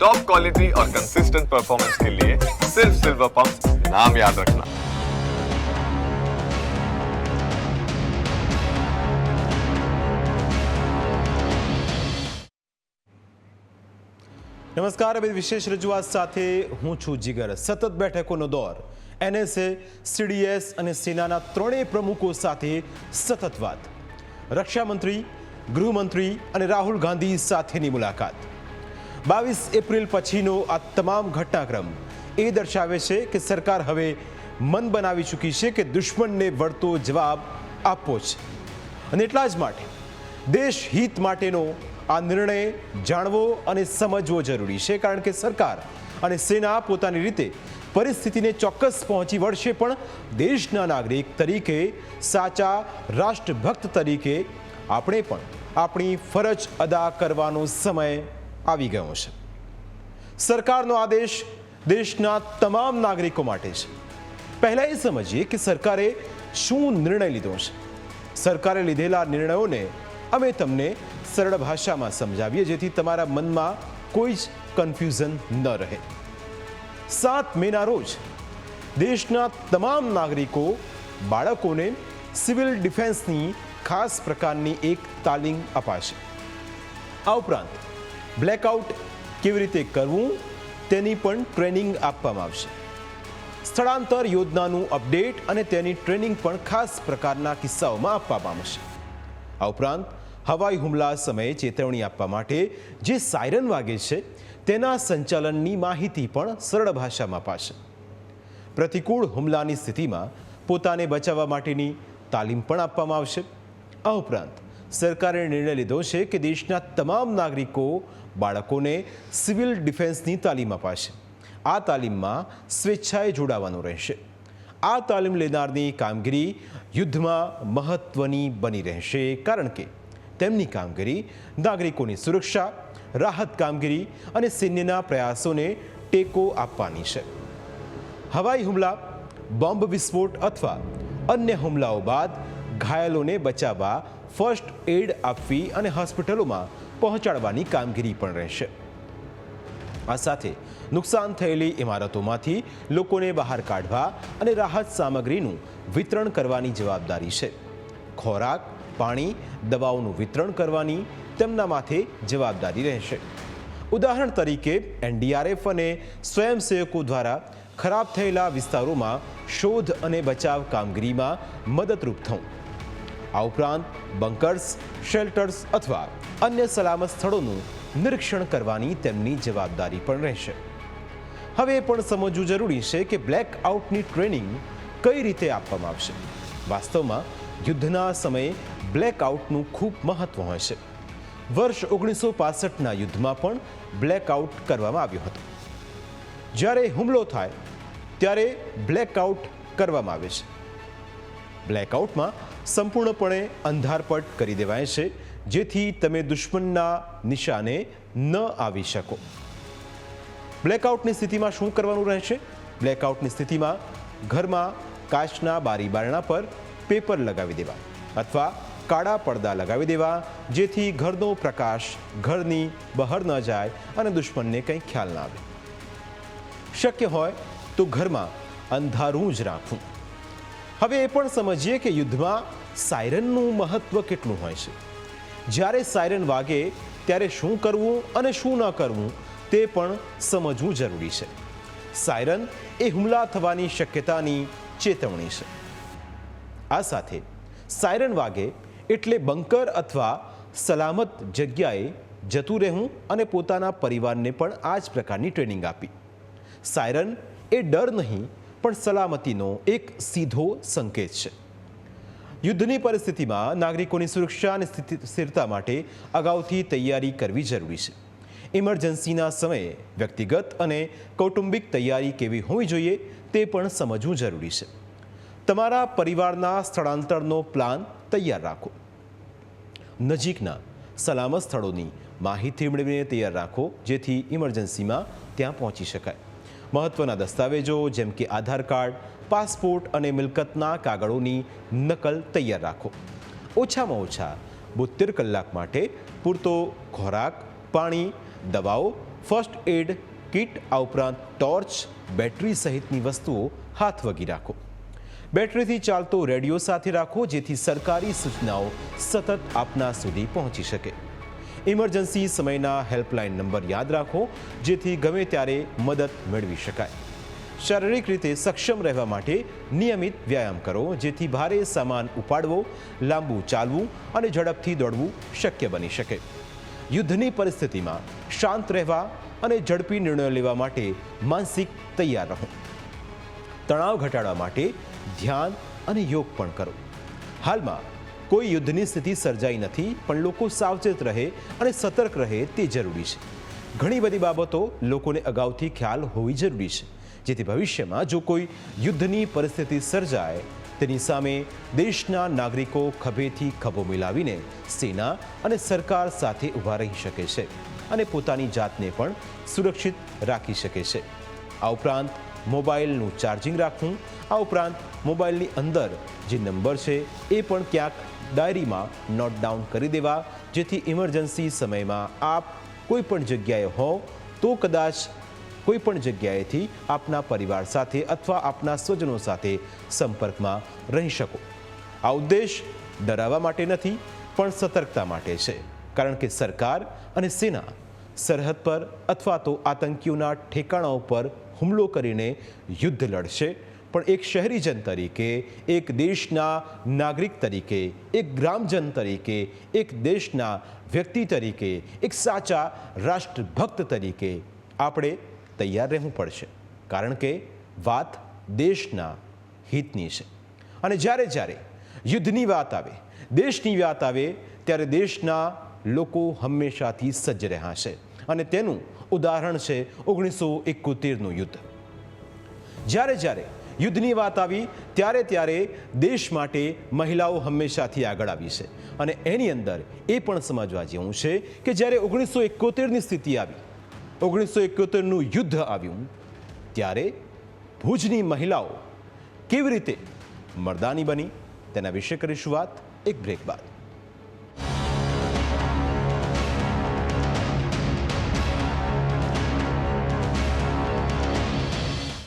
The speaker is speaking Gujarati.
टॉप क्वालिटी और कंसिस्टेंट परफॉर्मेंस के लिए सिर्फ सिल्वर पंप नाम याद रखना। નમસ્કાર, હવે વિશેષ રજૂઆત સાથે હું છું જીગર। સતત બેઠકોનો દોર, એનએસએ, સીડીએસ અને સેનાના ત્રણેય પ્રમુખો સાથે સતત વાત, રક્ષામંત્રી, ગૃહમંત્રી અને રાહુલ ગાંધી સાથેની મુલાકાત। 22 એપ્રિલ પછીનો આ તમામ ઘટનાક્રમ એ દર્શાવે છે કે સરકાર હવે મન બનાવી ચૂકી છે કે દુશ્મનને વળતો જવાબ આપવો છે, અને એટલા જ માટે દેશ હિત માટેનો આ નિર્ણય જાણવો અને સમજવો જરૂરી છે, કારણ કે સરકાર અને સેના પોતાની રીતે પરિસ્થિતિને ચોક્કસ પહોંચી વળશે, પણ દેશના નાગરિક તરીકે, સાચા રાષ્ટ્રભક્ત તરીકે આપણે પણ આપણી ફરજ અદા કરવાનો સમય આવી ગયો છે। સરકારનો આદેશ દેશના તમામ નાગરિકો માટે છે। પહેલા એ સમજીએ કે સરકારે શું નિર્ણય લીધો છે। સરકારે લીધેલા નિર્ણયોને અમે તમને સરળ ભાષામાં સમજાવીએ, જેથી તમારા મનમાં કોઈ જ કન્ફ્યુઝન ન રહે। 7 મેના રોજ દેશના તમામ નાગરિકો, બાળકોને સિવિલ ડિફેન્સની ખાસ પ્રકારની એક તાલીમ અપાશે। આ ઉપરાંત બ્લેકઆઉટ કેવી રીતે કરવું તેની પણ ટ્રેનિંગ આપવામાં આવશે। સ્થળાંતર યોજનાનું અપડેટ અને તેની ટ્રેનિંગ પણ ખાસ પ્રકારના કિસ્સાઓમાં આપવામાં આવશે। આ ઉપરાંત હવાઈ હુમલા સમયે ચેતવણી આપવા માટે જે સાયરન વાગે છે તેના સંચાલનની માહિતી પણ સરળ ભાષામાં અપાશે। પ્રતિકૂળ હુમલાની સ્થિતિમાં પોતાને બચાવવા માટેની તાલીમ પણ આપવામાં આવશે। આ ઉપરાંત સરકારે નિર્ણય લીધો છે કે દેશના તમામ નાગરિકો, બાળકોને સિવિલ ડિફેન્સની તાલીમ અપાશે। આ તાલીમમાં સ્વેચ્છાએ જોડાવાનું રહેશે। આ તાલીમ લેનારની કામગીરી યુદ્ધમાં મહત્વની બની રહેશે, કારણ કે તેમની કામગીરી નાગરિકોની સુરક્ષા, રાહત કામગીરી અને સૈન્યના પ્રયાસોને ટેકો આપવાની છે। હવાઈ હુમલા, બોમ્બ વિસ્ફોટ અથવા અન્ય હુમલાઓ બાદ ઘાયલોને બચાવવા ફર્સ્ટ એડ આપવી અને હોસ્પિટલોમાં પહોંચાડવાની કામગીરી પણ રહેશે। આ સાથે નુકસાન થયેલી ઇમારતોમાંથી લોકોને બહાર કાઢવા અને રાહત સામગ્રીનું વિતરણ કરવાની જવાબદારી છે। ખોરાક, પાણી, દવાઓનું વિતરણ કરવાની તેમના માથે જવાબદારી રહેશે। ઉદાહરણ તરીકે એનડીઆરએફ અને સ્વયંસેવકો દ્વારા ખરાબ થયેલા વિસ્તારોમાં શોધ અને બચાવ કામગીરીમાં મદદરૂપ થવું। આ ઉપરાંત બંકર્સ, શેલ્ટર્સ અથવા અન્ય સલામત સ્થળોનું નિરીક્ષણ કરવાની તેમની જવાબદારી પણ રહેશે। હવે એ પણ સમજવું જરૂરી છે કે બ્લેકઆઉટની ટ્રેનિંગ કઈ રીતે આપવામાં આવશે। વાસ્તવમાં યુદ્ધના સમયે બ્લેકઆઉટનું ખૂબ મહત્વ હોય છે। વર્ષ 1965ના યુદ્ધમાં પણ બ્લેકઆઉટ કરવામાં આવ્યો હતો। જ્યારે હુમલો થાય ત્યારે બ્લેકઆઉટ કરવામાં આવે છે। બ્લેકઆઉટમાં સંપૂર્ણપણે અંધારપટ કરી દેવાય છે, જેથી તમે દુશ્મનના નિશાને ન આવી શકો। બ્લેકઆઉટની સ્થિતિમાં શું કરવાનું રહેશે? બ્લેકઆઉટની સ્થિતિમાં ઘરમાં કાચના બારી બારણા પર પેપર લગાવી દેવા અથવા કાળા પડદા લગાવી દેવા, જેથી ઘરનો પ્રકાશ ઘરની બહાર ન જાય અને દુશ્મનને કંઈ ખ્યાલ ના આવે। શક્ય હોય તો ઘરમાં અંધારું જ રાખવું। હવે એ પણ સમજીએ કે યુદ્ધમાં સાયરનનું મહત્વ કેટલું હોય છે। જ્યારે સાયરન વાગે ત્યારે શું કરવું અને શું ન કરવું તે પણ સમજવું જરૂરી છે। સાયરન એ હુમલા થવાની શક્યતાની ચેતવણી છે। આ સાથે સાયરન વાગે એટલે બંકર અથવા સલામત જગ્યાએ જતું રહેવું અને પોતાના પરિવારને પણ આ જ પ્રકારની ટ્રેનિંગ આપી। સાયરન એ ડર નહીં, પણ સલામતીનો એક સીધો સંકેત છે। યુદ્ધની પરિસ્થિતિમાં નાગરિકોની સુરક્ષા અને સ્થિરતા માટે અગાઉથી તૈયારી કરવી જરૂરી છે। ઇમરજન્સીના સમયે વ્યક્તિગત અને કૌટુંબિક તૈયારી કેવી હોવી જોઈએ તે પણ સમજવું જરૂરી છે। તમારા પરિવારના સ્થળાંતરનો પ્લાન તૈયાર રાખો। નજીકના સલામત સ્થળોની માહિતી મેળવીને તૈયાર રાખો, જેથી ઇમરજન્સીમાં ત્યાં પહોંચી શકાય। મહત્વના દસ્તાવેજો જેમ કે આધાર કાર્ડ, પાસપોર્ટ અને મિલકતના કાગળોની નકલ તૈયાર રાખો। ઓછામાં ઓછા 72 કલાક માટે પૂરતો ખોરાક, પાણી, દવાઓ, ફર્સ્ટ એડ કિટ, આ ઉપરાંત ટોર્ચ, બેટરી સહિતની વસ્તુઓ હાથવગી રાખો. બેટરીથી ચાલતો રેડિયો સાથે રાખો, જેથી સરકારી સૂચનાઓ સતત આપના સુધી પહોંચી શકે. ઇમરજન્સી સમયના હેલ્પલાઇન નંબર યાદ રાખો, જેથી ગમે ત્યારે મદદ મેળવી શકાય. શારીરિક રીતે સક્ષમ રહેવા માટે નિયમિત વ્યાયામ કરો, જેથી ભારે સામાન ઉપાડવો, લાંબુ ચાલવું અને ઝડપથી દોડવું શક્ય બની શકે. યુદ્ધની પરિસ્થિતિમાં શાંત રહેવા અને ઝડપી નિર્ણયો લેવા માટે માનસિક તૈયાર રહો. તણાવ ઘટાડવા માટે ધ્યાન અને યોગ પણ કરો. હાલમાં કોઈ યુદ્ધની સ્થિતિ સર્જાઈ નથી, પણ લોકો સાવચેત રહે અને સતર્ક રહે તે જરૂરી છે. ઘણી બધી બાબતો લોકોને અગાઉથી ખ્યાલ હોવી જરૂરી છે, જેથી ભવિષ્યમાં જો કોઈ યુદ્ધની પરિસ્થિતિ સર્જાય તેની સામે દેશના નાગરિકો ખભેથી ખભો મિલાવીને સેના અને સરકાર સાથે ઊભા રહી શકે છે અને પોતાની જાતને પણ સુરક્ષિત રાખી શકે છે. આ ઉપરાંત મોબાઈલનું ચાર્જિંગ રાખવું, આ ઉપરાંત મોબાઈલની અંદર જે નંબર છે એ પણ ક્યાંક ડાયરીમાં નોટ ડાઉન કરી દેવા, જેથી ઇમરજન્સી સમયમાં આપ કોઈ પણ જગ્યાએ હો તો કદાચ કોઈ પણ જગ્યાએથી આપના પરિવાર સાથે અથવા આપના સ્વજનો સાથે સંપર્કમાં રહી શકો. આ ઉદ્દેશ ડરાવવા માટે નથી, પણ સતર્કતા માટે છે, કારણ કે સરકાર અને સેના સરહદ પર અથવા તો આતંકીઓના ઠેકાણાઓ પર હુમલો કરીને યુદ્ધ લડશે, પણ એક શહેરીજન તરીકે, એક દેશના નાગરિક તરીકે, એક ગ્રામજન તરીકે, એક દેશના વ્યક્તિ તરીકે, એક સાચા રાષ્ટ્રભક્ત તરીકે આપણે તૈયાર રહેવું પડશે, કારણ કે વાત દેશના હિતની છે. અને જ્યારે જ્યારે યુદ્ધની વાત આવે, દેશની વાત આવે, ત્યારે દેશના લોકો હંમેશાથી સજ્જ રહ્યા છે. અને તેનું ઉદાહરણ છે 1971નું યુદ્ધ. જ્યારે જ્યારે યુદ્ધની વાત આવી ત્યારે ત્યારે દેશ માટે મહિલાઓ હંમેશાથી આગળ આવી છે. અને એની અંદર એ પણ સમજવા જેવું છે કે જ્યારે 1971ની સ્થિતિ આવી, 1971નું યુદ્ધ આવ્યું, ત્યારે ભુજની મહિલાઓ કેવી રીતે મર્દાની બની તેના વિશે કરીશું વાત એક બ્રેક બાદ.